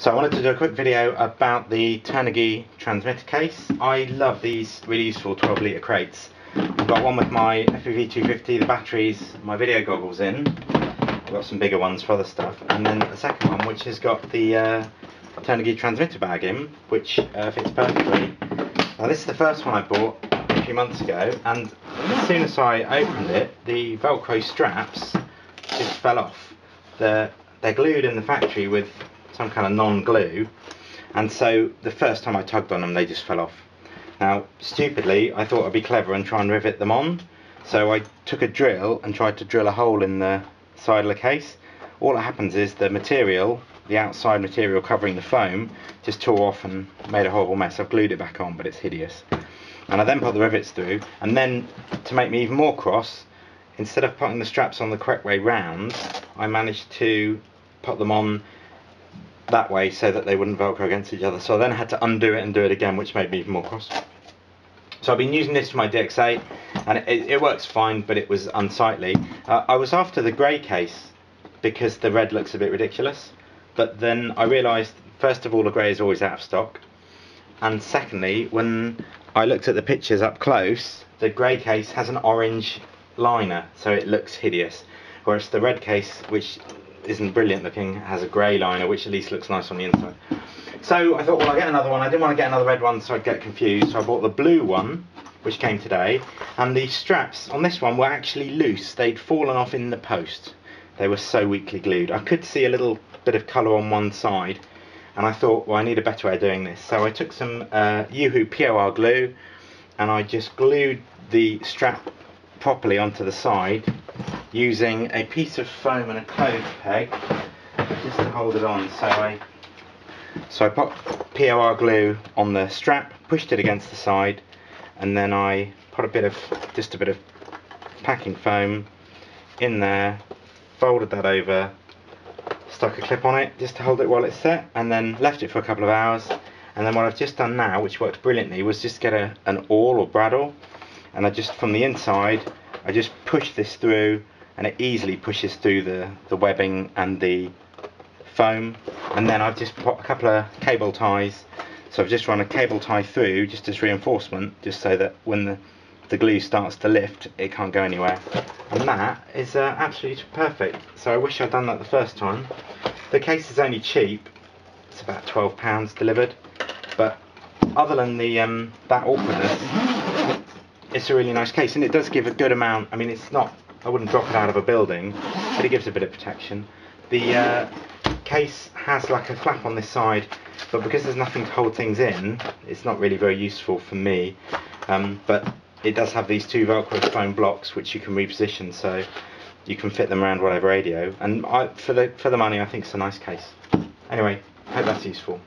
So I wanted to do a quick video about the Turnigy Transmitter Case. I love these really useful 12 litre crates. I've got one with my FPV 250, the batteries, my video goggles in. I've got some bigger ones for other stuff. And then a second one which has got the Turnigy transmitter bag in, which fits perfectly. Now this is the first one I bought a few months ago, and as soon as I opened it, the velcro straps just fell off. They're glued in the factory with some kind of non-glue, and so the first time I tugged on them they just fell off. Now stupidly I thought I'd be clever and try and rivet them on, so I took a drill and tried to drill a hole in the side of the case. All that happens is the material, the outside material covering the foam, just tore off and made a horrible mess. I've glued it back on, but it's hideous. And I then put the rivets through, and then to make me even more cross, instead of putting the straps on the correct way round, I managed to put them on that way so that they wouldn't velcro against each other. So I then had to undo it and do it again, which made me even more cross. So I've been using this for my DX8, and it works fine, but it was unsightly. I was after the grey case because the red looks a bit ridiculous, but then I realised, first of all, the grey is always out of stock, and secondly, when I looked at the pictures up close, the grey case has an orange liner, so it looks hideous, whereas the red case, which isn't brilliant looking, has a grey liner which at least looks nice on the inside. So I thought, well, I'll get another one. I didn't want to get another red one so I'd get confused, so I bought the blue one which came today, and the straps on this one were actually loose. They'd fallen off in the post. They were so weakly glued. I could see a little bit of colour on one side, and I thought, well, I need a better way of doing this. So I took some UHU POR glue and I just glued the strap properly onto the side using a piece of foam and a clove peg just to hold it on. So I put POR glue on the strap, pushed it against the side, and then I put just a bit of packing foam in there, folded that over, stuck a clip on it just to hold it while it's set, and then left it for a couple of hours. And then what I've just done now, which worked brilliantly, was just get an awl or bradawl, and I just, from the inside, I just push this through, and it easily pushes through the webbing and the foam. And then I've just put a couple of cable ties, so I've just run a cable tie through just as reinforcement, just so that when the glue starts to lift it can't go anywhere. And that is absolutely perfect. So I wish I'd done that the first time. The case is only cheap, it's about £12 delivered, but other than the that awkwardness, it's a really nice case, and it does give a good amount. I mean, it's not, I wouldn't drop it out of a building, but it gives a bit of protection. The case has like a flap on this side, but because there's nothing to hold things in, it's not really very useful for me. But it does have these two Velcro foam blocks which you can reposition, so you can fit them around whatever radio. And for the money, I think it's a nice case. Anyway, I hope that's useful.